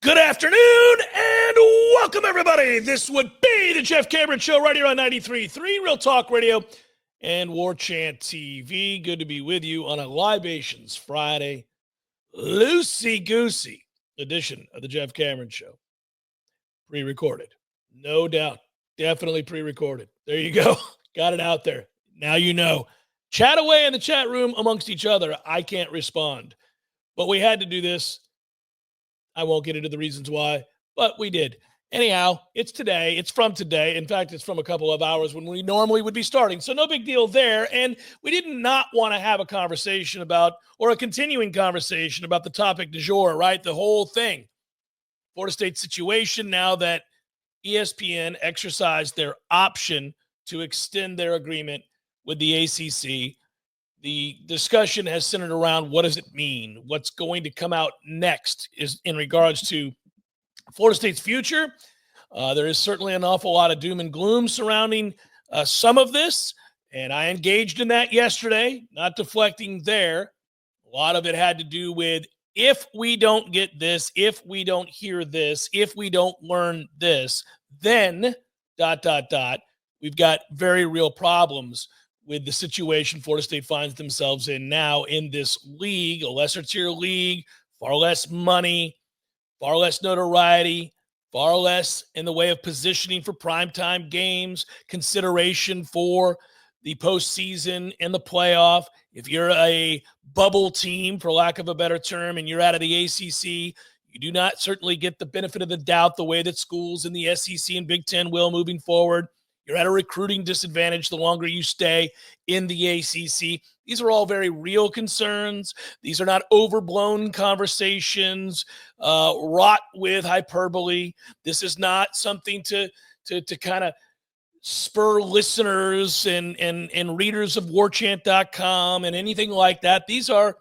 Good afternoon and welcome, everybody. This would be the Jeff Cameron Show right here on 93.3 Real Talk Radio and Warchant TV. Good to be with you on a Libations Friday, loosey-goosey edition of the Jeff Cameron Show. Pre-recorded. No doubt. Definitely pre-recorded. There you go. Got it out there. Now you know. Chat away in the chat room amongst each other. I can't respond. But we had to do this. I won't get into the reasons why, but we did. Anyhow, it's today. It's from today. In fact, it's from a couple of hours when we normally would be starting. So no big deal there. And we did not want to have a conversation about, or a continuing conversation about the topic du jour, right? The whole thing. Florida State situation now that ESPN exercised their option to extend their agreement with the ACC. The discussion has centered around what does it mean? What's going to come out next is in regards to Florida State's future. There is certainly an awful lot of doom and gloom surrounding some of this, and I engaged in that yesterday, not deflecting there. A lot of it had to do with if we don't get this, if we don't hear this, if we don't learn this, then ... we've got very real problems with the situation Florida State finds themselves in now in this league, a lesser tier league, far less money, far less notoriety, far less in the way of positioning for primetime games, consideration for the postseason and the playoff. If you're a bubble team, for lack of a better term, and you're out of the ACC, you do not certainly get the benefit of the doubt the way that schools in the SEC and Big Ten will moving forward. You're at a recruiting disadvantage the longer you stay in the ACC. These are all very real concerns. These are not overblown conversations, wrought with hyperbole. This is not something to kind of spur listeners and readers of warchant.com and anything like that. These are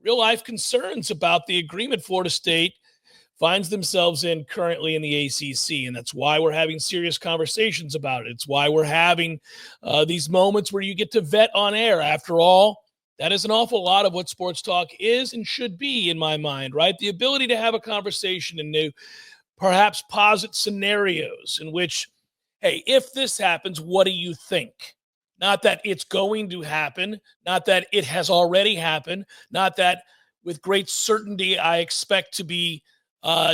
real-life concerns about the agreement Florida State finds themselves in currently in the ACC, and that's why we're having serious conversations about it. It's why we're having these moments where you get to vet on air. After all, that is an awful lot of what sports talk is and should be in my mind, right? The ability to have a conversation and to perhaps posit scenarios in which, hey, if this happens, what do you think? Not that it's going to happen, not that it has already happened, not that with great certainty I expect to be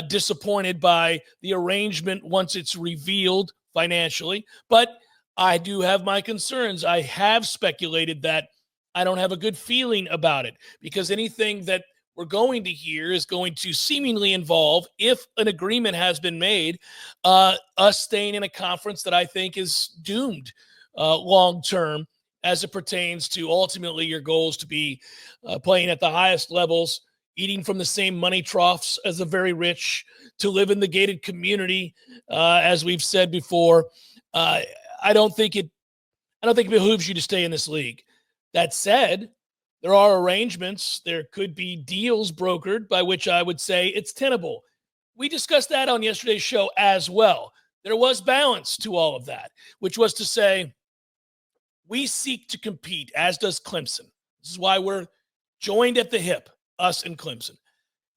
disappointed by the arrangement once it's revealed financially, but I do have my concerns. I have speculated that I don't have a good feeling about it because anything that we're going to hear is going to seemingly involve, if an agreement has been made, us staying in a conference that I think is doomed long-term as it pertains to ultimately your goals to be playing at the highest levels, eating from the same money troughs as the very rich, to live in the gated community, as we've said before. I don't think it behooves you to stay in this league. That said, there are arrangements. There could be deals brokered by which I would say it's tenable. We discussed that on yesterday's show as well. There was balance to all of that, which was to say we seek to compete, as does Clemson. This is why we're joined at the hip, us and Clemson,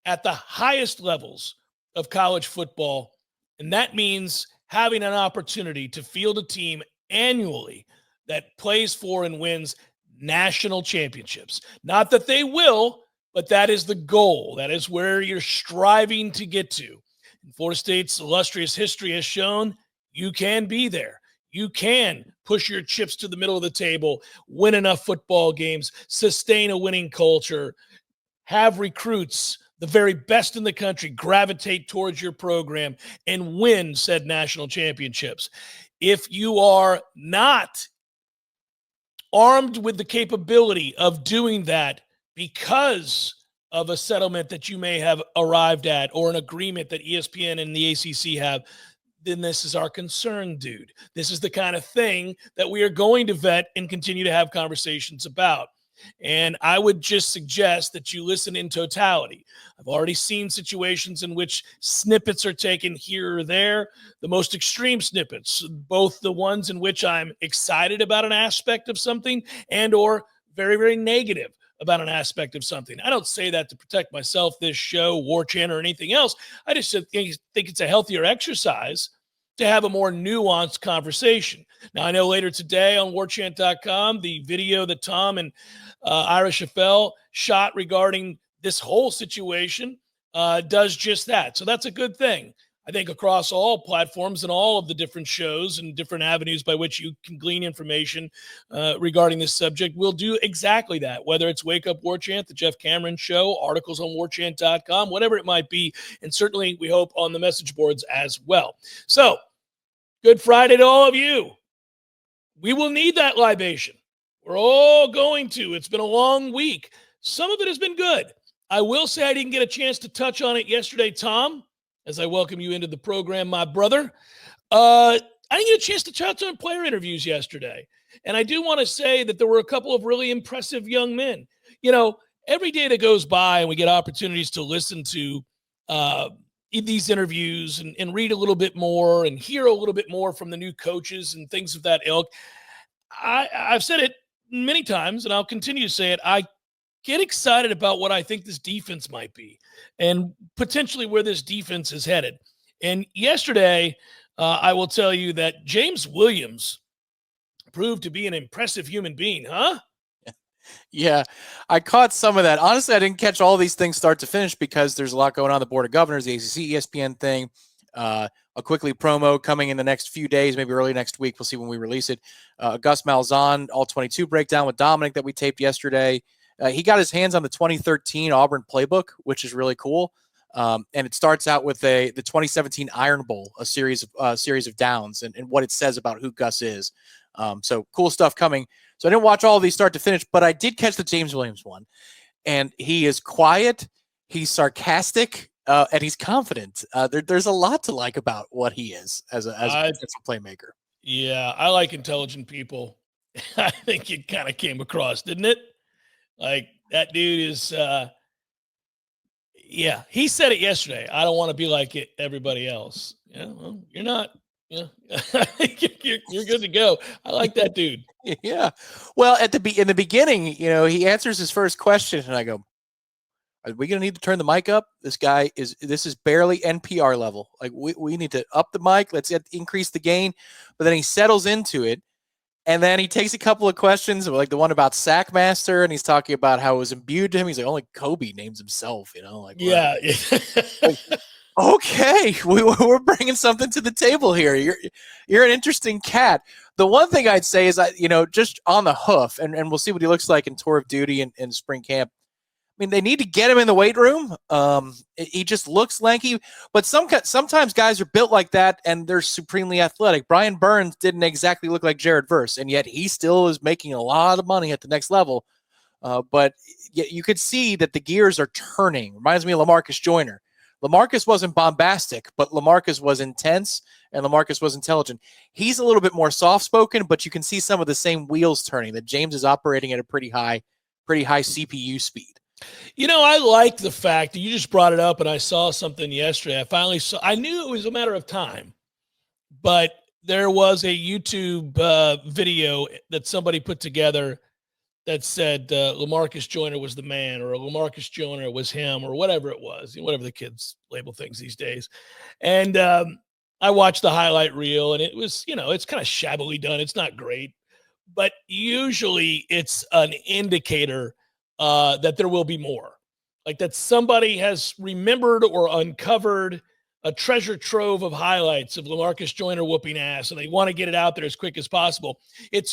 at the highest levels of college football. And that means having an opportunity to field a team annually that plays for and wins national championships. Not that they will, but that is the goal. That is where you're striving to get to. And Florida State's illustrious history has shown you can be there. You can push your chips to the middle of the table, win enough football games, sustain a winning culture, have recruits, the very best in the country, gravitate towards your program and win said national championships. If you are not armed with the capability of doing that because of a settlement that you may have arrived at or an agreement that ESPN and the ACC have, then this is our concern, dude. This is the kind of thing that we are going to vet and continue to have conversations about. And I would just suggest that you listen in totality. I've already seen situations in which snippets are taken here or there, the most extreme snippets, both the ones in which I'm excited about an aspect of something and or very, very negative about an aspect of something. I don't say that to protect myself, this show, Warchant, or anything else. I just think it's a healthier exercise to have a more nuanced conversation. Now, I know later today on warchant.com, the video that Tom and Ira Schafel shot regarding this whole situation does just that. So that's a good thing. I think across all platforms and all of the different shows and different avenues by which you can glean information regarding this subject, we'll do exactly that, whether it's Wake Up Warchant, the Jeff Cameron Show, articles on warchant.com, whatever it might be, and certainly we hope on the message boards as well. So, Good Friday to all of you. We will need that libation. We're all going to. It's been a long week. Some of it has been good. I will say I didn't get a chance to touch on it yesterday, Tom, as I welcome you into the program, my brother. I didn't get a chance to touch on player interviews yesterday. And I do want to say that there were a couple of really impressive young men. You know, every day that goes by and we get opportunities to listen to these interviews and read a little bit more and hear a little bit more from the new coaches and things of that ilk. I've said it many times, and I'll continue to say it. I get excited about what I think this defense might be and potentially where this defense is headed. And yesterday, I will tell you that James Williams proved to be an impressive human being, huh? Yeah, I caught some of that. Honestly, I didn't catch all these things start to finish because there's a lot going on the Board of Governors, the ACC ESPN thing, a quickly promo coming in the next few days, maybe early next week. We'll see when we release it. Gus Malzahn, all 22 breakdown with Dominic that we taped yesterday. He got his hands on the 2013 Auburn playbook, which is really cool. And it starts out with the 2017 Iron Bowl, a series of downs and what it says about who Gus is. So cool stuff coming. So I didn't watch all of these start to finish, but I did catch the James Williams one. And he is quiet, he's sarcastic, and he's confident. There's a lot to like about what he is as a playmaker. Yeah, I like intelligent people. I think it kind of came across, didn't it? Like, that dude is yeah, he said it yesterday. I don't want to be like everybody else. Yeah, well, you're not. Yeah, I think you're good to go. I like that dude. Yeah. Well, in the beginning, he answers his first question, and I go, "Are we going to need to turn the mic up? This is barely NPR level. Like we need to up the mic. Let's increase the gain." But then he settles into it, and then he takes a couple of questions, like the one about Sackmaster, and he's talking about how it was imbued to him. He's like, "Only Kobe names himself," like yeah. Okay, we're bringing something to the table here. You're an interesting cat. The one thing I'd say is, just on the hoof, and we'll see what he looks like in tour of duty and spring camp. I mean, they need to get him in the weight room. He just looks lanky, but sometimes guys are built like that, and they're supremely athletic. Brian Burns didn't exactly look like Jared Verse, and yet he still is making a lot of money at the next level. But you could see that the gears are turning. Reminds me of LaMarcus Joyner. LaMarcus wasn't bombastic, but LaMarcus was intense, and LaMarcus was intelligent. He's a little bit more soft-spoken, but you can see some of the same wheels turning, that James is operating at a pretty high CPU speed. I like the fact that you just brought it up, and I saw something yesterday. I knew it was a matter of time, but there was a YouTube video that somebody put together that said LaMarcus Joyner was the man, or LaMarcus Joyner was him, or whatever it was, whatever the kids label things these days. And I watched the highlight reel, and it was, it's kind of shabbily done. It's not great, but usually it's an indicator that there will be more, like that somebody has remembered or uncovered a treasure trove of highlights of LaMarcus Joyner whooping ass, and they want to get it out there as quick as possible. It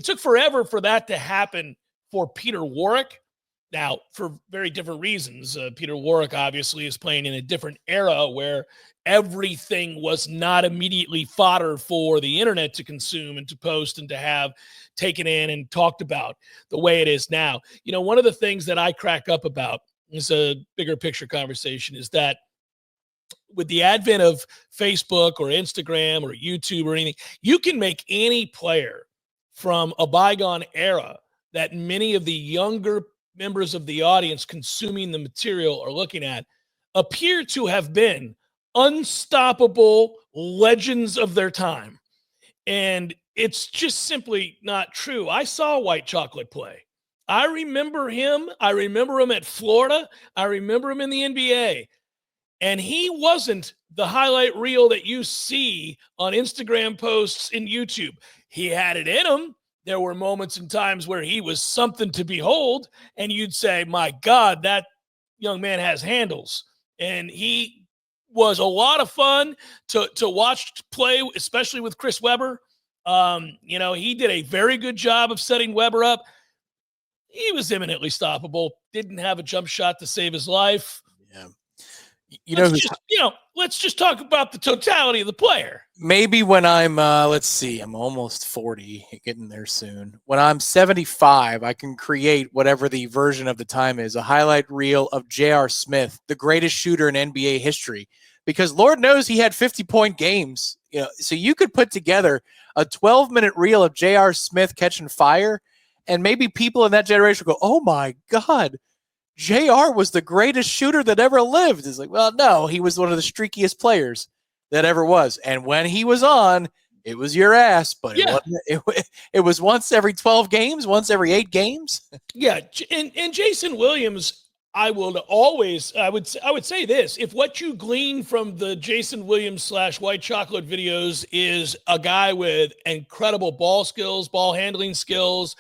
took forever for that to happen for Peter Warrick. Now, for very different reasons. Peter Warrick obviously is playing in a different era where everything was not immediately fodder for the internet to consume and to post and to have taken in and talked about the way it is now. One of the things that I crack up about, is a bigger picture conversation, is that with the advent of Facebook or Instagram or YouTube or anything, you can make any player from a bygone era that many of the younger members of the audience consuming the material are looking at appear to have been unstoppable legends of their time. And it's just simply not true. I saw White Chocolate play. I remember him. I remember him at Florida. I remember him in the NBA. And he wasn't the highlight reel that you see on Instagram posts and YouTube. He had it in him. There were moments and times where he was something to behold, and you'd say, my God, that young man has handles. And he was a lot of fun to watch play, especially with Chris Webber. He did a very good job of setting Webber up. He was imminently stoppable. Didn't have a jump shot to save his life. Yeah. Let's just talk about the totality of the player. Maybe when I'm, let's see, I'm almost 40, getting there soon. When I'm 75, I can create whatever the version of the time is, a highlight reel of J.R. Smith, the greatest shooter in NBA history, because Lord knows he had 50-point games. So you could put together a 12-minute reel of J.R. Smith catching fire, and maybe people in that generation go, oh my God, JR was the greatest shooter that ever lived. It's like, well, no, he was one of the streakiest players that ever was. And when he was on, it was your ass, but it was once every 12 games, once every 8 games. Yeah. And Jason Williams, I would say this: if what you glean from the Jason Williams / White Chocolate videos is a guy with incredible ball skills, ball handling skills,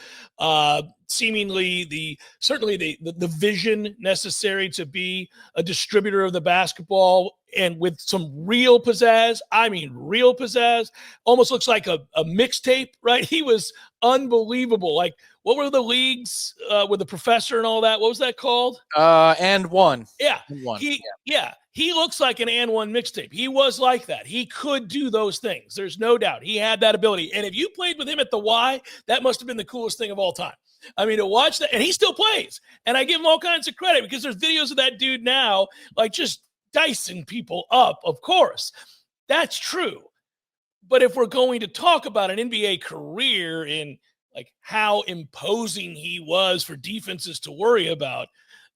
seemingly certainly the vision necessary to be a distributor of the basketball, and with some real pizzazz. I mean, real pizzazz. Almost looks like a mixtape, right? He was unbelievable. Like, what were the leagues with the professor and all that? What was that called? And one. Yeah. He looks like an and one mixtape. He was like that. He could do those things. There's no doubt. He had that ability. And if you played with him at the Y, that must have been the coolest thing of all time. I mean, to watch that, and he still plays. And I give him all kinds of credit, because there's videos of that dude now, like, just dicing people up, of course. That's true. But if we're going to talk about an NBA career in, like, how imposing he was for defenses to worry about,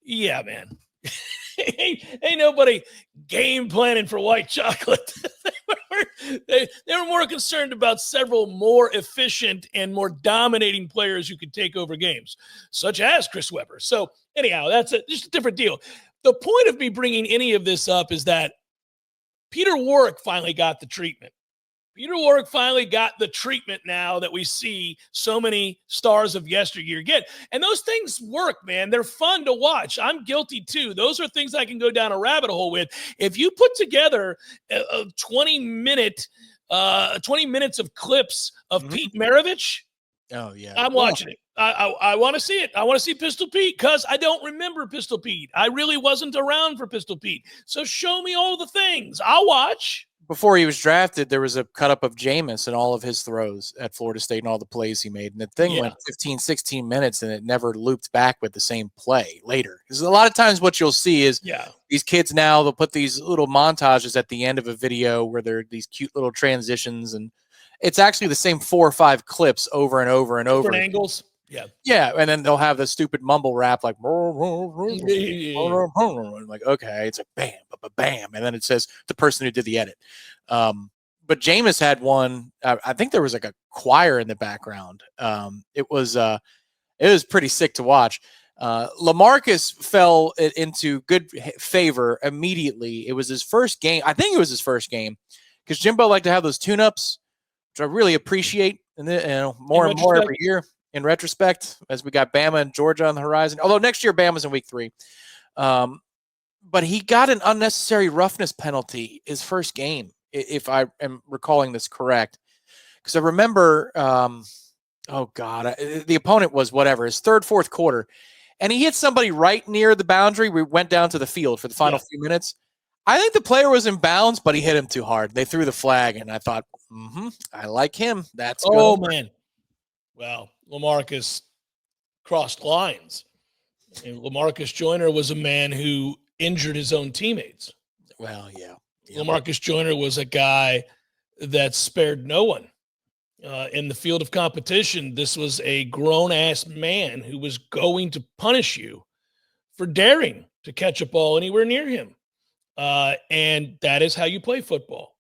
yeah, man. ain't nobody game planning for White Chocolate. They were more concerned about several more efficient and more dominating players who could take over games, such as Chris Webber. So anyhow, that's just a different deal. The point of me bringing any of this up is that Peter Warrick finally got the treatment. Peter Warrick finally got the treatment now that we see so many stars of yesteryear get. And those things work, man. They're fun to watch. I'm guilty too. Those are things I can go down a rabbit hole with. If you put together a 20 minutes of clips of Pete Maravich, oh yeah, I'm watching it. I want to see it. I want to see Pistol Pete, because I don't remember Pistol Pete. I really wasn't around for Pistol Pete. So show me all the things. I'll watch. Before he was drafted, there was a cut up of Jameis and all of his throws at Florida State and all the plays he made. And the thing went 15, 16 minutes, and it never looped back with the same play later. Because a lot of times what you'll see is these kids now, they'll put these little montages at the end of a video where they're these cute little transitions, and it's actually the same 4 or 5 clips over and over and over. Different angles. Yeah, and then they'll have the stupid mumble rap like, like, okay, it's like bam, bam, and then it says the person who did the edit. But Jameis had one. I think there was like a choir in the background. It was pretty sick to watch. LaMarcus fell into good favor immediately. It was his first game. I think it was his first game, because Jimbo liked to have those tune-ups, which I really appreciate, and more and more every year. In retrospect, as we got Bama and Georgia on the horizon, although next year Bama's in week 3. But he got an unnecessary roughness penalty his first game, if I am recalling this correct. Because I remember, the opponent was whatever, his third, fourth quarter, and he hit somebody right near the boundary. We went down to the field for the final few minutes. I think the player was in bounds, but he hit him too hard. They threw the flag, and I thought, I like him. That's good. Oh, man. Well, LaMarcus crossed lines. And LaMarcus Joyner was a man who injured his own teammates. Well, yeah. LaMarcus Joyner was a guy that spared no one. In the field of competition, this was a grown-ass man who was going to punish you for daring to catch a ball anywhere near him. And that is how you play football.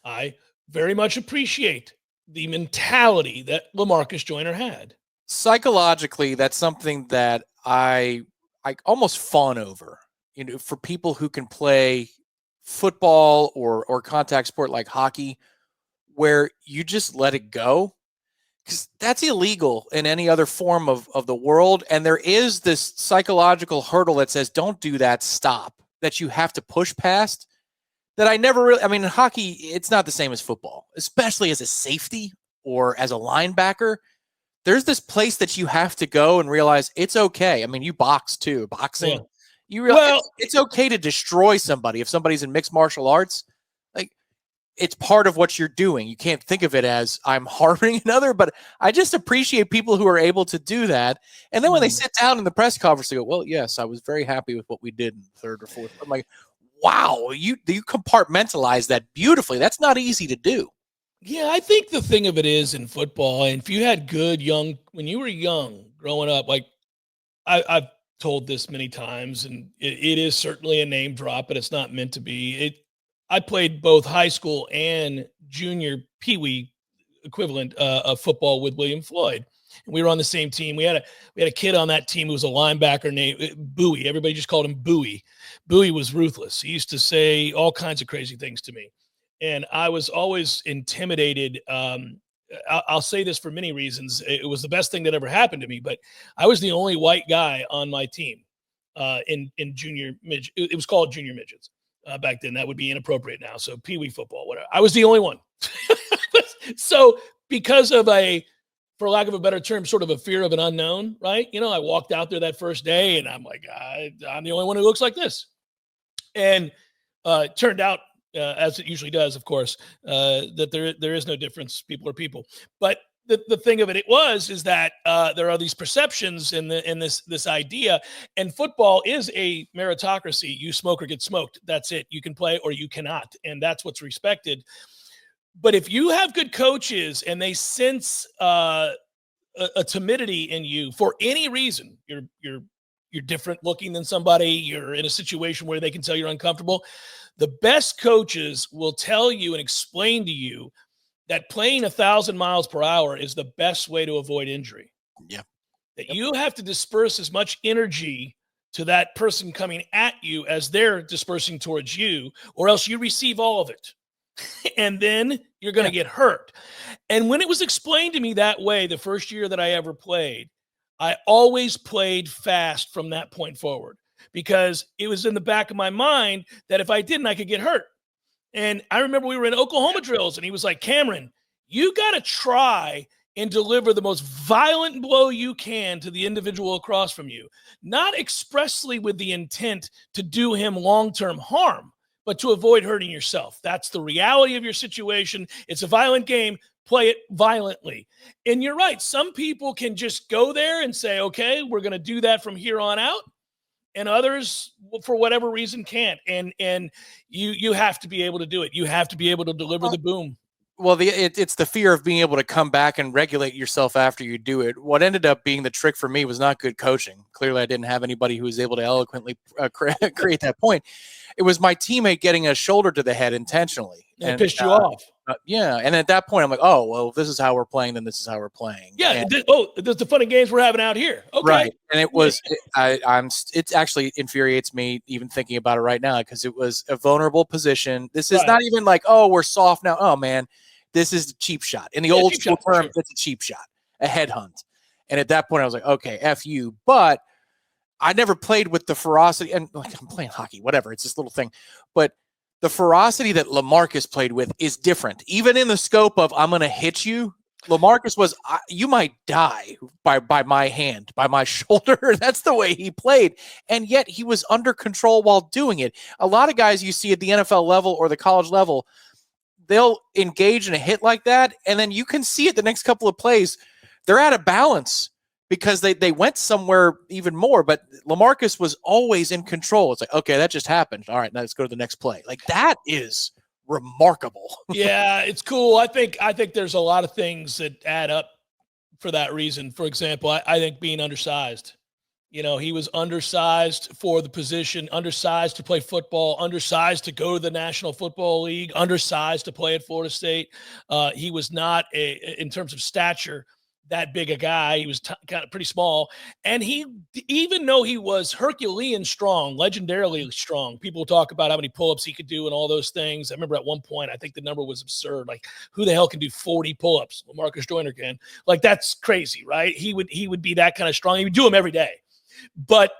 I very much appreciate the mentality that LaMarcus Joyner had. Psychologically, that's something that I almost fawn over. For people who can play football or contact sport like hockey, where you just let it go, because that's illegal in any other form of the world. And there is this psychological hurdle that says, don't do that, stop, that you have to push past, that I never really, I mean, in hockey, it's not the same as football, especially as a safety or as a linebacker. There's this place that you have to go and realize it's okay. I mean, you box too, boxing. Yeah. You realize it's okay to destroy somebody if somebody's in mixed martial arts. Like, it's part of what you're doing. You can't think of it as I'm harming another, but I just appreciate people who are able to do that. And then when they sit down in the press conference, they go, well, yes, I was very happy with what we did in the third or fourth. I'm like, wow, you compartmentalize that beautifully. That's not easy to do. Yeah, I think the thing of it is in football, and if you had good when you were young growing up, like I've told this many times, and it is certainly a name drop, but it's not meant to be. I played both high school and junior peewee equivalent of football with William Floyd. And we were on the same team. We had a kid on that team who was a linebacker named Bowie. Everybody just called him Bowie. Bowie was ruthless. He used to say all kinds of crazy things to me. And I was always intimidated. I'll say this for many reasons. It was the best thing that ever happened to me, but I was the only white guy on my team in junior midget. It was called junior midgets back then. That would be inappropriate now. So peewee football, whatever. I was the only one. So because of for lack of a better term, sort of a fear of an unknown, right? I walked out there that first day and I'm like, I'm the only one who looks like this. And it turned out, as it usually does, of course, that there is no difference. People are people. But the thing of it is that there are these perceptions in this idea, and football is a meritocracy. You smoke or get smoked. That's it. You can play or you cannot, and that's what's respected. But if you have good coaches and they sense a timidity in you for any reason, you're different looking than somebody, you're in a situation where they can tell you're uncomfortable, the best coaches will tell you and explain to you that playing 1,000 miles per hour is the best way to avoid injury. Yeah. That you have to disperse as much energy to that person coming at you as they're dispersing towards you, or else you receive all of it. And then you're going to get hurt. And when it was explained to me that way, the first year that I ever played, I always played fast from that point forward, because it was in the back of my mind that if I didn't, I could get hurt. And I remember we were in Oklahoma drills and he was like, Cameron, you got to try and deliver the most violent blow you can to the individual across from you, not expressly with the intent to do him long-term harm, but to avoid hurting yourself. That's the reality of your situation. It's a violent game. Play it violently. And you're right. Some people can just go there and say, okay, we're going to do that from here on out. And others, for whatever reason, can't. And you have to be able to do it. You have to be able to deliver the boom. Well, it's the fear of being able to come back and regulate yourself after you do it. What ended up being the trick for me was not good coaching. Clearly, I didn't have anybody who was able to eloquently create that point. It was my teammate getting a shoulder to the head intentionally. And pissed you off. Yeah. And at that point, I'm like, oh, well, if this is how we're playing, then this is how we're playing. Yeah. There's the funny games we're having out here. Okay. Right. And it was, it actually infuriates me even thinking about it right now, because it was a vulnerable position. This is not even like, oh, we're soft now. Oh, man, this is a cheap shot. In the old school term, it's a cheap shot, a headhunt. And at that point, I was like, okay, F you. But I never played with the ferocity, and like, I'm playing hockey, whatever. It's this little thing. But the ferocity that LaMarcus played with is different. Even in the scope of I'm going to hit you, LaMarcus was, you might die by my hand, by my shoulder. That's the way he played. And yet he was under control while doing it. A lot of guys you see at the NFL level or the college level, they'll engage in a hit like that, and then you can see it the next couple of plays. They're out of balance because they went somewhere even more. But LaMarcus was always in control. It's like, okay, that just happened. All right, now let's go to the next play. Like, that is remarkable. Yeah, it's cool. I think there's a lot of things that add up for that reason. For example, I think being undersized. He was undersized for the position, undersized to play football, undersized to go to the National Football League, undersized to play at Florida State. He was not in terms of stature, that big a guy. He was kind of pretty small. And even though he was Herculean strong, legendarily strong, people talk about how many pull-ups he could do and all those things. I remember at one point, I think the number was absurd. Like, who the hell can do 40 pull-ups? Well, Marcus Joyner can. Like, that's crazy, right? He would be that kind of strong. He would do them every day. But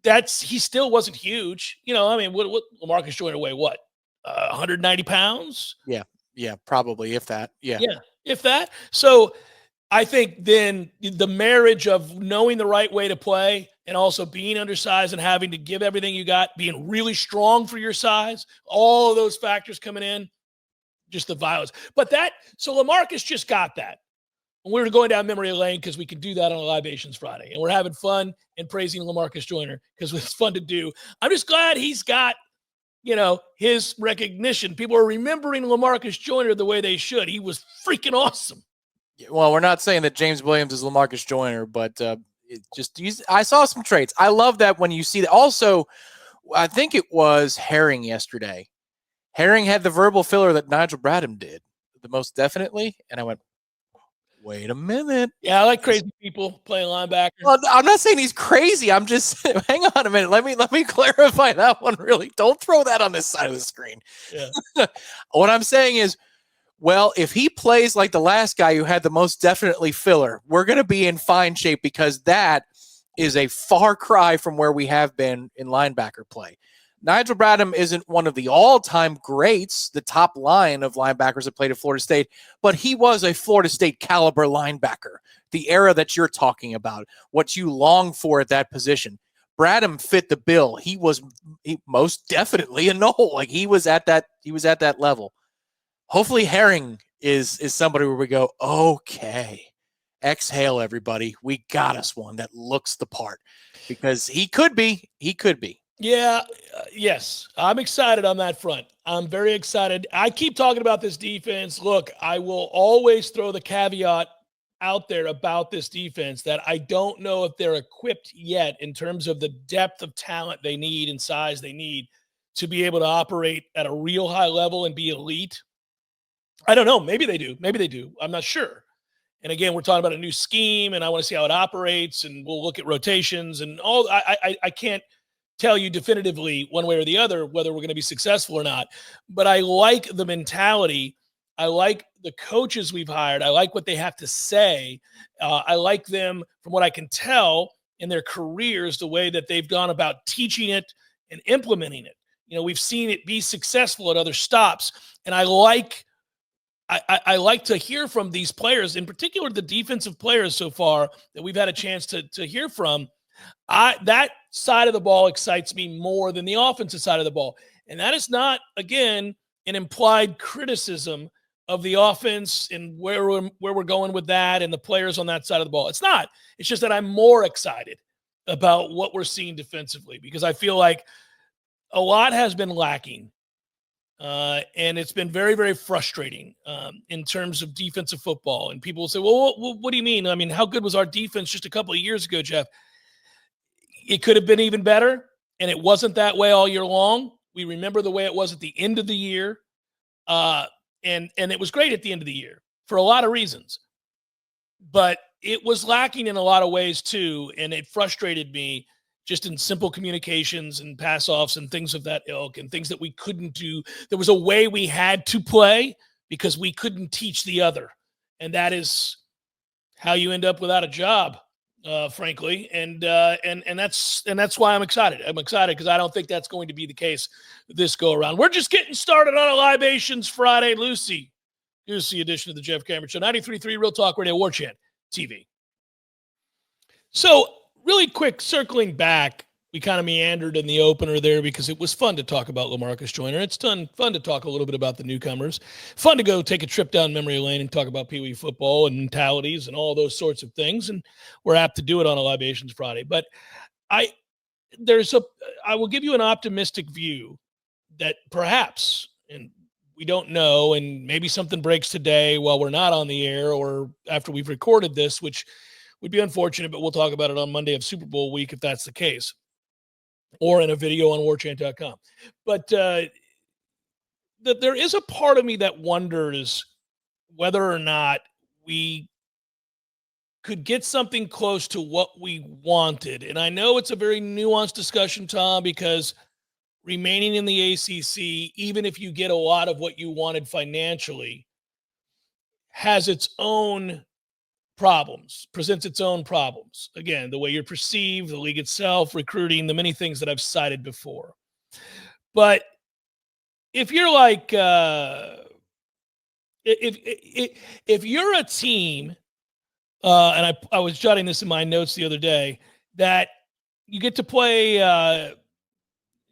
he still wasn't huge. I mean, what Marcus Joyner weigh, what? 190 pounds? Yeah, probably, if that. Yeah, if that. So I think then the marriage of knowing the right way to play and also being undersized and having to give everything you got, being really strong for your size, all of those factors coming in, just the violence. So LaMarcus just got that. And we're going down memory lane because we can do that on a Libations Friday. And we're having fun and praising LaMarcus Joyner because it's fun to do. I'm just glad he's got, his recognition. People are remembering LaMarcus Joyner the way they should. He was freaking awesome. Well, we're not saying that James Williams is LaMarcus Joyner, but I saw some traits. I love that when you see that. Also, I think it was Herring yesterday. Herring had the verbal filler that Nigel Bradham did, the most definitely. And I went, wait a minute. Yeah, I like crazy people playing linebacker. Well, I'm not saying he's crazy. I'm just hang on a minute. Let me clarify that one. Really, don't throw that on this side of the screen. Yeah. What I'm saying is, well, if he plays like the last guy who had the most definitely filler, we're going to be in fine shape because that is a far cry from where we have been in linebacker play. Nigel Bradham isn't one of the all-time greats, the top line of linebackers that played at Florida State, but he was a Florida State caliber linebacker, the era that you're talking about, what you long for at that position. Bradham fit the bill. He most definitely a Nole. Like he was at that level. Hopefully Herring is somebody where we go, okay, exhale, everybody. We got us one that looks the part because he could be. Yeah, yes. I'm excited on that front. I'm very excited. I keep talking about this defense. Look, I will always throw the caveat out there about this defense that I don't know if they're equipped yet in terms of the depth of talent they need and size they need to be able to operate at a real high level and be elite. I don't know. Maybe they do. I'm not sure. And again, we're talking about a new scheme, and I want to see how it operates, and we'll look at rotations and all. I can't tell you definitively one way or the other whether we're going to be successful or not. But I like the mentality. I like the coaches we've hired. I like what they have to say. I like them, from what I can tell in their careers, the way that they've gone about teaching it and implementing it. We've seen it be successful at other stops, and I like to hear from these players, in particular the defensive players so far that we've had a chance to hear from. That side of the ball excites me more than the offensive side of the ball. And that is not, again, an implied criticism of the offense and where we're going with that and the players on that side of the ball. It's not. It's just that I'm more excited about what we're seeing defensively because I feel like a lot has been lacking. And it's been very, very frustrating in terms of defensive football. And people will say, well, what do you mean? I mean, how good was our defense just a couple of years ago, Jeff? It could have been even better, and it wasn't that way all year long. We remember the way it was at the end of the year, and it was great at the end of the year for a lot of reasons. But it was lacking in a lot of ways too, and it frustrated me just in simple communications and pass-offs and things of that ilk and things that we couldn't do. There was a way we had to play because we couldn't teach the other, and that is how you end up without a job. Frankly, and that's why I'm excited. I'm excited because I don't think that's going to be the case this go around. We're just getting started on a Libations Friday, Lucy edition of the Jeff Cameron Show, 93.3 Real Talk Radio, Warchant TV. So, really quick, circling back, we kind of meandered in the opener there because it was fun to talk about LaMarcus Joyner. It's fun to talk a little bit about the newcomers. Fun to go take a trip down memory lane and talk about Pee Wee football and mentalities and all those sorts of things. And we're apt to do it on a Libations Friday. But I will give you an optimistic view that perhaps, and we don't know, and maybe something breaks today while we're not on the air or after we've recorded this, which would be unfortunate, but we'll talk about it on Monday of Super Bowl week if that's the case, or in a video on warchant.com. But there is a part of me that wonders whether or not we could get something close to what we wanted. And I know it's a very nuanced discussion, Tom, because remaining in the ACC, even if you get a lot of what you wanted financially, has its own problems, presents its own problems. Again, the way you're perceived, the league itself, recruiting, the many things that I've cited before. But if you're like, if you're a team, and I was jotting this in my notes the other day, that you get to play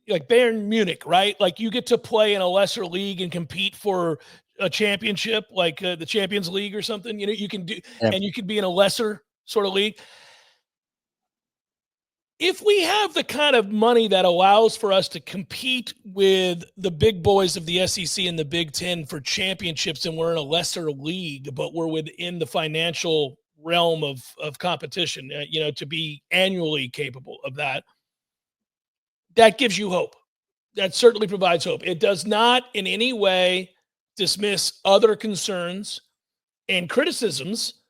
like Bayern Munich, right? Like you get to play in a lesser league and compete for a championship, like the Champions League or something. You know, you can do, and you could be in a lesser sort of league. If we have the kind of money that allows for us to compete with the big boys of the SEC and the Big Ten for championships, and we're in a lesser league, but we're within the financial realm of competition, you know, to be annually capable of that, that gives you hope. That certainly provides hope. It does not in any way dismiss other concerns and criticisms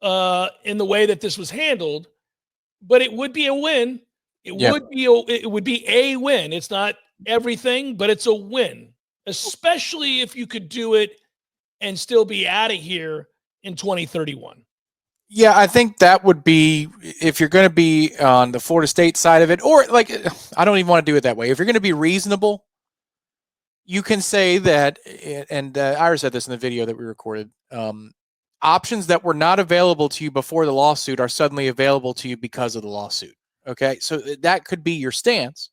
in the way that this was handled, but it would be a win. It would be a win. It's not everything, but it's a win, especially if you could do it and still be out of here in 2031. Yeah, I think that would be, if you're going to be on the Florida State side of it, or like, I don't even want to do it that way. If you're going to be reasonable, you can say that, and Ira said this in the video that we recorded, options that were not available to you before the lawsuit are suddenly available to you because of the lawsuit. Okay, so that could be your stance.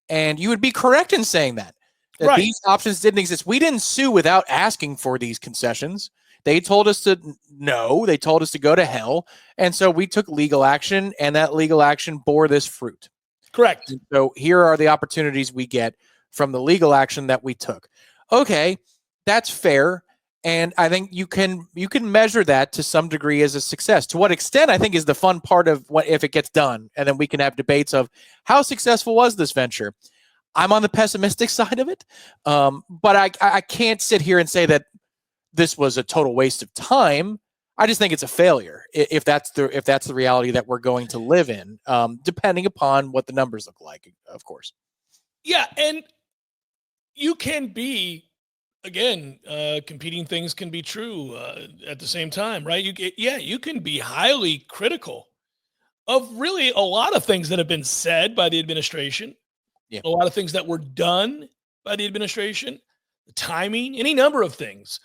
And you would be correct in saying that right. These options didn't exist. We didn't sue without asking for these concessions. They told us to no. They told us to go to hell. And so we took legal action, and that legal action bore this fruit. Correct. And so here are the opportunities we get from the legal action that we took. Okay, that's fair. And I think you can measure that to some degree as a success. To what extent, I think, is the fun part of what if it gets done. And then we can have debates of how successful was this venture. I'm on the pessimistic side of it. But I can't sit here and say that this was a total waste of time. I just think it's a failure if that's the reality that we're going to live in, depending upon what the numbers look like, of course. Yeah, and you can be, again, competing things can be true at the same time, right? You can be highly critical of really a lot of things that have been said by the administration, a lot of things that were done by the administration, the timing, any number of things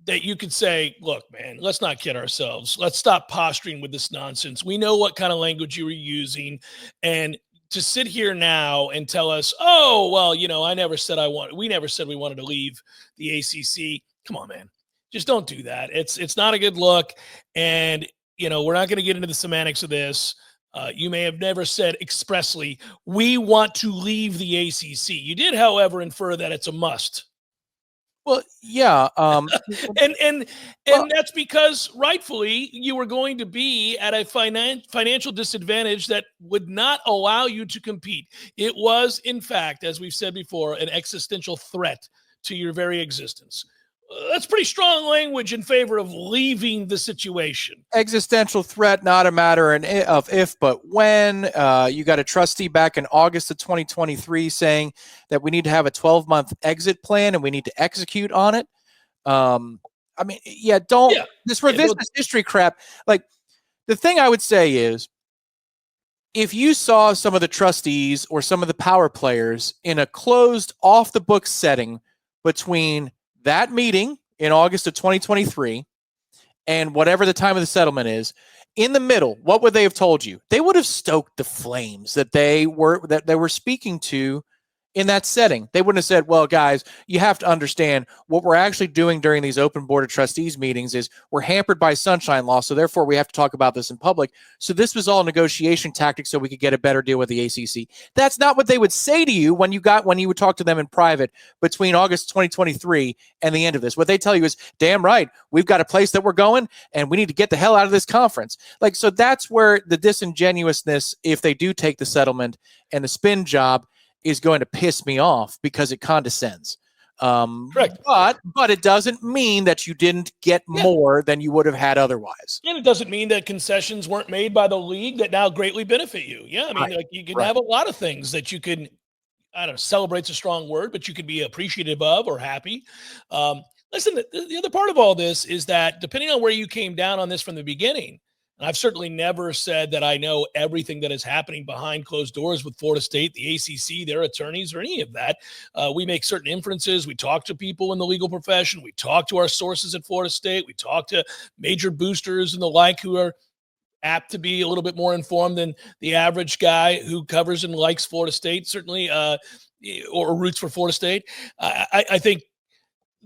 that you could say, look, man, let's not kid ourselves. Let's stop posturing with this nonsense. We know what kind of language you were using. And to sit here now and tell us, oh, well, you know, we never said we wanted to leave the ACC. Come on, man. Just don't do that. It's not a good look. And, you know, we're not going to get into the semantics of this. You may have never said expressly, we want to leave the ACC. You did, however, infer that it's a must. Well, yeah. And that's because rightfully you were going to be at a financial disadvantage that would not allow you to compete. It was, in fact, as we've said before, an existential threat to your very existence. That's pretty strong language in favor of leaving the situation. Existential threat, not a matter of if, but when. You got a trustee back in August of 2023 saying that we need to have a 12-month exit plan and we need to execute on it. I mean, this revisionist history crap. Like, the thing I would say is, if you saw some of the trustees or some of the power players in a closed, off-the-books setting between that meeting in August of 2023 and whatever the time of the settlement is, in the middle, what would they have told you? They would have stoked the flames that they were speaking to in that setting. They wouldn't have said, well, guys, you have to understand what we're actually doing during these open board of trustees meetings is we're hampered by sunshine law, so therefore we have to talk about this in public. So this was all negotiation tactics so we could get a better deal with the ACC. That's not what they would say to you when you would talk to them in private between August 2023 and the end of this. What they tell you is, damn right, we've got a place that we're going and we need to get the hell out of this conference. Like, so that's where the disingenuousness, if they do take the settlement and the spin job, is going to piss me off because it condescends. Correct. But it doesn't mean that you didn't get more than you would have had otherwise. And it doesn't mean that concessions weren't made by the league that now greatly benefit you. Yeah, I mean, like you can have a lot of things that you can, I don't know, celebrate's a strong word, but you could be appreciative of or happy. Listen, the other part of all this is that depending on where you came down on this from the beginning, and I've certainly never said that I know everything that is happening behind closed doors with Florida State, the ACC, their attorneys, or any of that. We make certain inferences. We talk to people in the legal profession. We talk to our sources at Florida State. We talk to major boosters and the like who are apt to be a little bit more informed than the average guy who covers and likes Florida State, certainly, or roots for Florida State. I think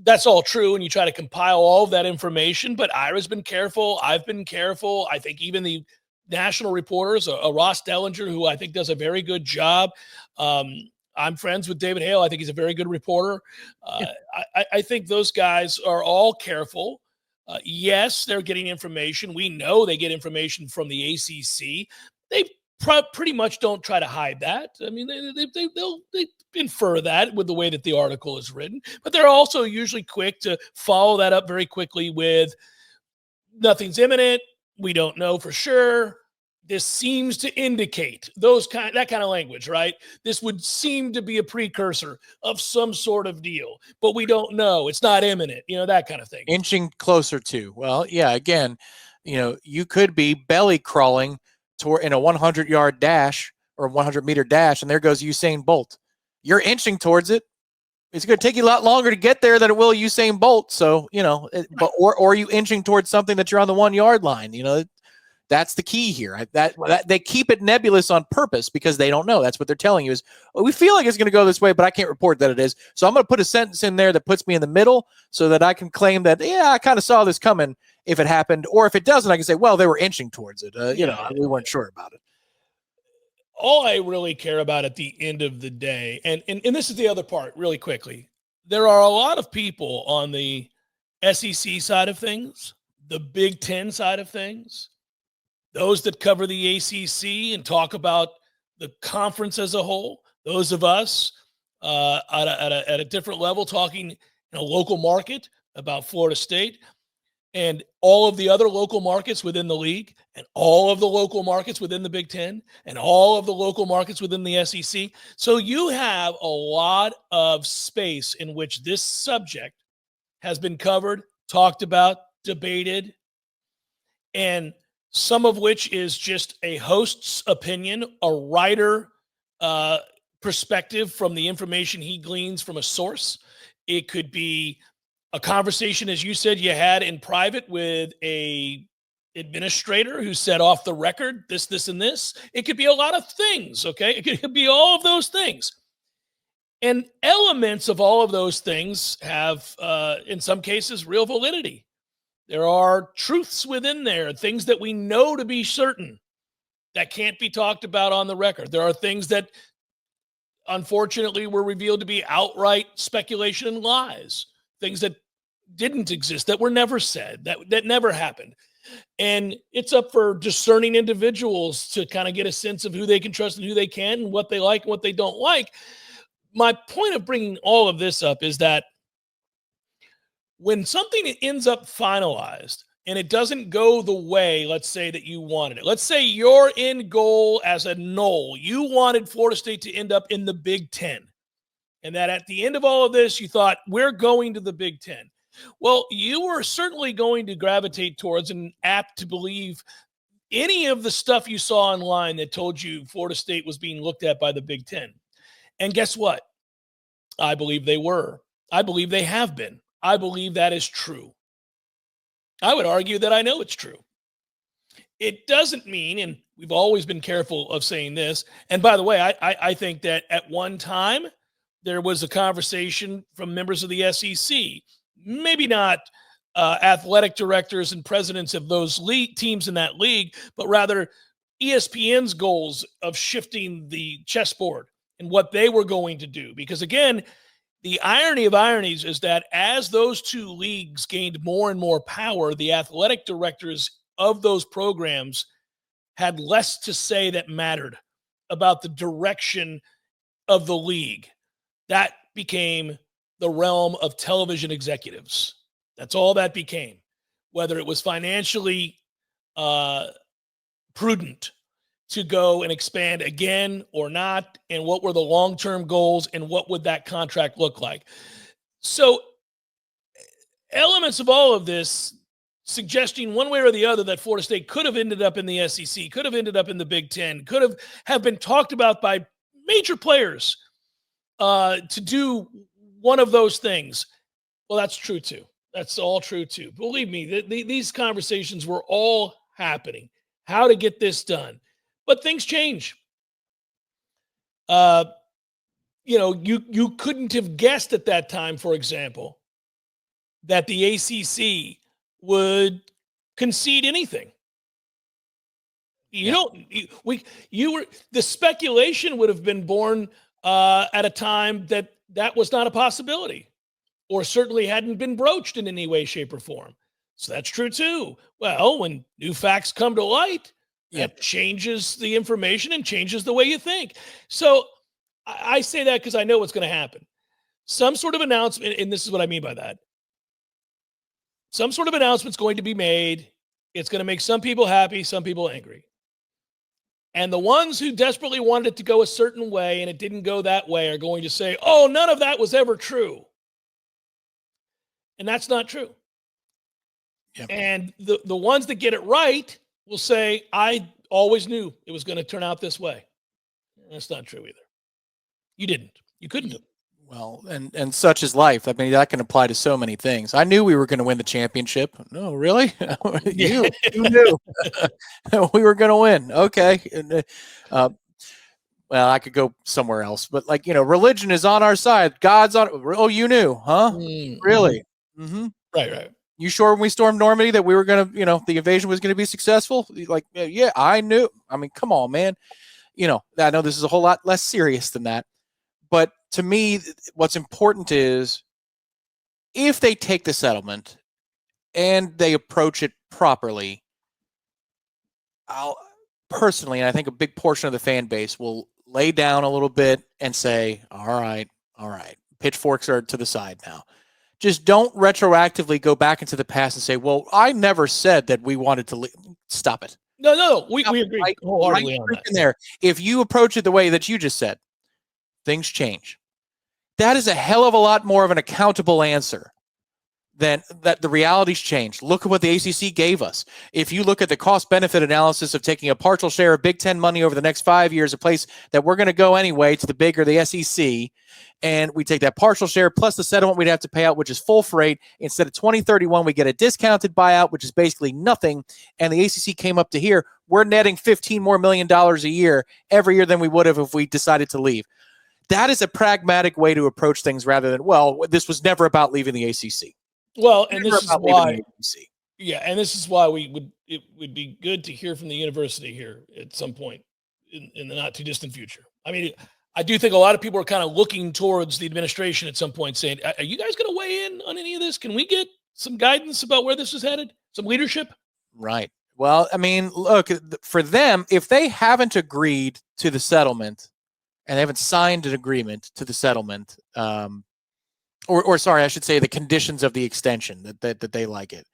that's all true, and you try to compile all of that information, but Ira's been careful. I've been careful. I think even the national reporters, Ross Dellinger, who I think does a very good job. I'm friends with David Hale. I think he's a very good reporter. I think those guys are all careful. Yes, they're getting information. We know they get information from the ACC. They pretty much don't try to hide that. I mean, they'll infer that with the way that the article is written, but they're also usually quick to follow that up very quickly with nothing's imminent. We don't know for sure. This seems to indicate that kind of language, right? This would seem to be a precursor of some sort of deal, but we don't know. It's not imminent, that kind of thing. Inching closer to. Well, yeah, again, you could be belly crawling in a 100-yard dash or 100-meter dash, and there goes Usain Bolt. You're inching towards it. It's going to take you a lot longer to get there than it will Usain Bolt. So, or are you inching towards something that you're on the 1-yard line? That's the key here. That they keep it nebulous on purpose because they don't know. That's what they're telling you is, we feel like it's going to go this way, but I can't report that it is. So I'm going to put a sentence in there that puts me in the middle so that I can claim that, I kind of saw this coming if it happened. Or if it doesn't, I can say, well, they were inching towards it. We weren't sure about it. All I really care about at the end of the day, and this is the other part really quickly, there are a lot of people on the SEC side of things, the Big Ten side of things, those that cover the ACC and talk about the conference as a whole, those of us at a different level talking in a local market about Florida State and all of the other local markets within the league and all of the local markets within the Big Ten and all of the local markets within the SEC. So you have a lot of space in which this subject has been covered, talked about, debated, and some of which is just a host's opinion, a writer perspective from the information he gleans from a source. It could be a conversation, as you said, you had in private with a administrator who said off the record, this, and this. It could be a lot of things, okay? It could be all of those things. And elements of all of those things have, in some cases, real validity. There are truths within there, things that we know to be certain that can't be talked about on the record. There are things that, unfortunately, were revealed to be outright speculation and lies, things that didn't exist, that were never said, that never happened. And it's up for discerning individuals to kind of get a sense of who they can trust and who they can and what they like and what they don't like. My point of bringing all of this up is that when something ends up finalized and it doesn't go the way, let's say, that you wanted it. Let's say your end goal as a Nole, you wanted Florida State to end up in the Big Ten. And that at the end of all of this, you thought, we're going to the Big Ten. Well, you were certainly going to gravitate towards and apt to believe any of the stuff you saw online that told you Florida State was being looked at by the Big Ten. And guess what? I believe they were. I believe they have been. I believe that is true. I would argue that I know it's true. It doesn't mean, and we've always been careful of saying this, and by the way, I think that at one time there was a conversation from members of the SEC, maybe not athletic directors and presidents of those league teams in that league, but rather ESPN's goals of shifting the chessboard and what they were going to do. Because again, the irony of ironies is that as those two leagues gained more and more power, the athletic directors of those programs had less to say that mattered about the direction of the league. That became the realm of television executives. That's all that became. Whether it was financially prudent to go and expand again or not, and what were the long-term goals, and what would that contract look like. So elements of all of this suggesting one way or the other that Florida State could have ended up in the SEC, could have ended up in the Big Ten, could have been talked about by major players to do one of those things. Well, that's true too. That's all true too. Believe me, these conversations were all happening. How to get this done. But things change. You couldn't have guessed at that time, for example, that the ACC would concede anything. The speculation would have been born at a time that was not a possibility, or certainly hadn't been broached in any way, shape, or form. So that's true too. Well, when new facts come to light, that changes the information and changes the way you think. So I say that because I know what's going to happen. Some sort of announcement, and this is what I mean by that. Some sort of announcement's going to be made. It's going to make some people happy, some people angry. And the ones who desperately wanted it to go a certain way and it didn't go that way are going to say, oh, none of that was ever true. And that's not true. Yep. And the ones that get it right will say, I always knew it was going to turn out this way. That's not true either. You didn't. You couldn't have. Well, and such is life. I mean, that can apply to so many things. I knew we were going to win the championship. No, really? you knew we were going to win. Okay. Well, I could go somewhere else, but religion is on our side. God's on. Oh, you knew, huh? Mm-hmm. Really? Mm-hmm. Right. You sure when we stormed Normandy that we were going to, the invasion was going to be successful? Yeah, I knew. I mean, come on, man. I know this is a whole lot less serious than that. But to me, what's important is if they take the settlement and they approach it properly, I'll personally, and I think a big portion of the fan base will lay down a little bit and say, all right, pitchforks are to the side now. Just don't retroactively go back into the past and say, well, I never said that we wanted to leave. Stop it. No, we agree wholeheartedly on that. There. If you approach it the way that you just said, things change. That is a hell of a lot more of an accountable answer than that the reality's changed. Look at what the ACC gave us. If you look at the cost-benefit analysis of taking a partial share of Big Ten money over the next 5 years, a place that we're going to go anyway to the Big or the SEC, and we take that partial share plus the settlement we'd have to pay out, which is full freight. Instead of 2031, we get a discounted buyout, which is basically nothing, and the ACC came up to here. We're netting $15 million more a year every year than we would have if we decided to leave. That is a pragmatic way to approach things rather than, well, this was never about leaving the ACC. Well, and this is why, and this is why it would be good to hear from the university here at some point in the not too distant future. I mean, I do think a lot of people are kind of looking towards the administration at some point saying, are you guys going to weigh in on any of this? Can we get some guidance about where this is headed? Some leadership? Right. Well, I mean, look, for them, if they haven't agreed to the settlement, and they haven't signed an agreement to the settlement, or sorry, I should say the conditions of the extension that they like it.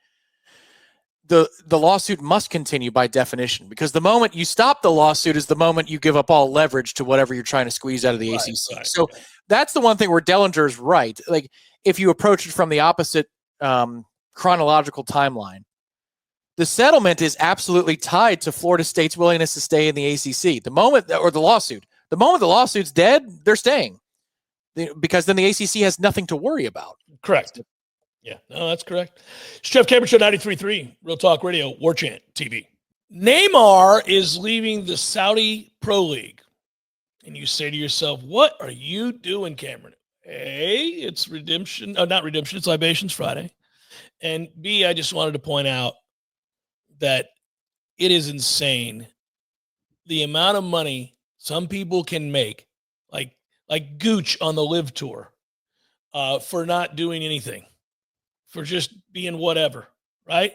The lawsuit must continue by definition, because the moment you stop the lawsuit is the moment you give up all leverage to whatever you're trying to squeeze out of the ACC. Right. So that's the one thing where Dellinger's right. Like, if you approach it from the opposite chronological timeline, the settlement is absolutely tied to Florida State's willingness to stay in the ACC. The moment the lawsuit's dead, they're staying, because then the ACC has nothing to worry about. Correct. Yeah, no, that's correct. It's Jeff Cameron Show, 93.3, Real Talk Radio, Warchant TV. Neymar is leaving the Saudi Pro League. And you say to yourself, what are you doing, Cameron? A, it's redemption. Oh, not redemption. It's Libations Friday. And B, I just wanted to point out that it is insane the amount of money some people can make, like Gooch on the Live Tour, for not doing anything, for just being whatever, right?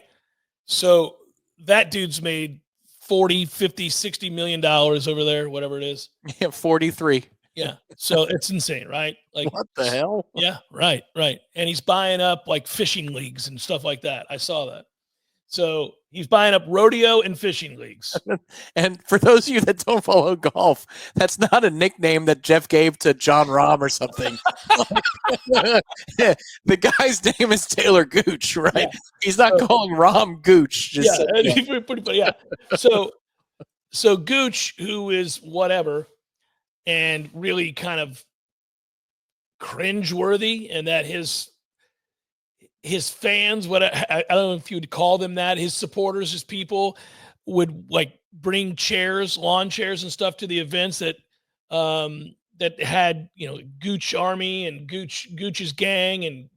So that dude's made $40, $50, $60 million over there, whatever it is. Yeah, 43. Yeah. So it's insane, right? Like, What the hell? yeah, right. And he's buying up like fishing leagues and stuff like that. I saw that. So he's buying up rodeo and fishing leagues. And for those of you that don't follow golf, that's not a nickname that Jeff gave to John Rahm or something. The guy's name is Taylor Gooch, right? Yeah. He's not calling Rahm Gooch. Just Yeah, so you know. and pretty funny. Yeah. So Gooch, who is whatever, and really kind of cringeworthy, and that his fans, what I don't know if you'd call them that, his supporters, his people would like bring chairs, lawn chairs and stuff to the events that that had, Gooch Army and Gooch's gang and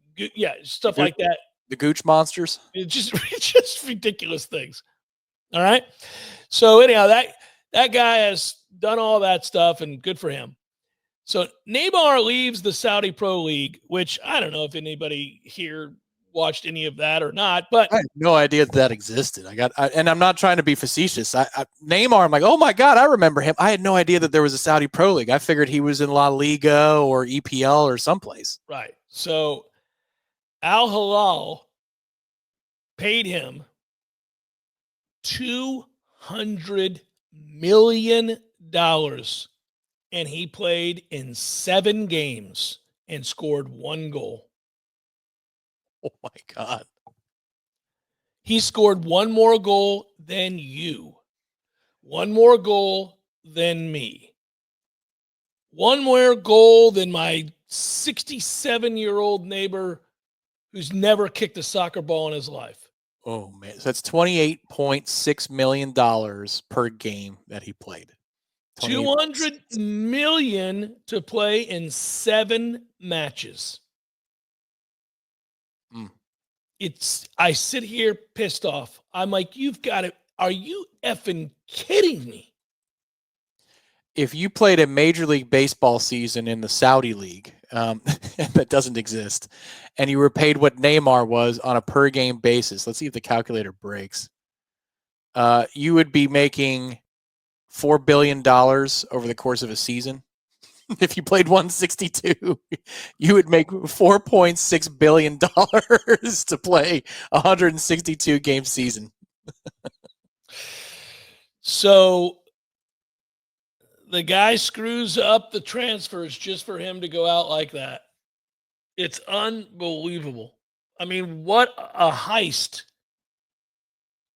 stuff like that. The Gooch monsters. It's just ridiculous things. All right. So anyhow, that guy has done all that stuff, and good for him. So Neymar leaves the Saudi Pro League, which I don't know if anybody here watched any of that or not, but I had no idea that existed. And I'm not trying to be facetious. Neymar, I'm like, oh my God, I remember him. I had no idea that there was a Saudi Pro League. I figured he was in La Liga or EPL or someplace. Right. So Al Hilal paid him $200 million, and he played in 7 games and scored 1 goal. Oh my God. He scored 1 more goal than you, 1 more goal than me, 1 more goal than my 67-year-old neighbor who's never kicked a soccer ball in his life. Oh man. So that's $28.6 million per game that he played. $200 million to play in 7 matches. I sit here pissed off. I'm like, you've got it. Are you effing kidding me? If you played a Major League Baseball season in the Saudi League, that doesn't exist, and you were paid what Neymar was on a per game basis, let's see if the calculator breaks, you would be making $4 billion over the course of a season. If you played 162, you would make $4.6 billion to play a 162 game season. So the guy screws up the transfers just for him to go out like that. It's unbelievable. I mean, what a heist.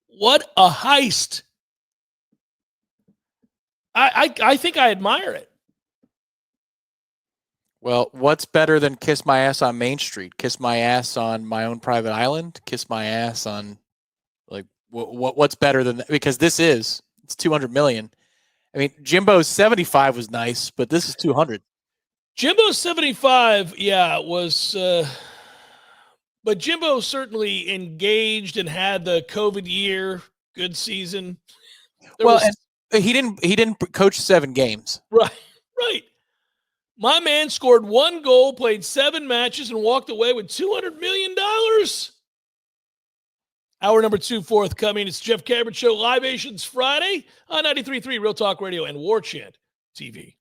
What a heist. I think I admire it. Well, what's better than kiss my ass on Main Street? Kiss my ass on my own private island? Kiss my ass on, like, what's better than that? Because it's $200 million. I mean, Jimbo's 75 was nice, but this is 200. Jimbo's 75, was, but Jimbo certainly engaged and had the COVID year, good season. And he didn't coach 7 games. Right. My man scored 1 goal, played 7 matches, and walked away with $200 million. Hour number 2 forthcoming. It's Jeff Cameron Show, Libations Friday on 93.3 Real Talk Radio and Warchant TV.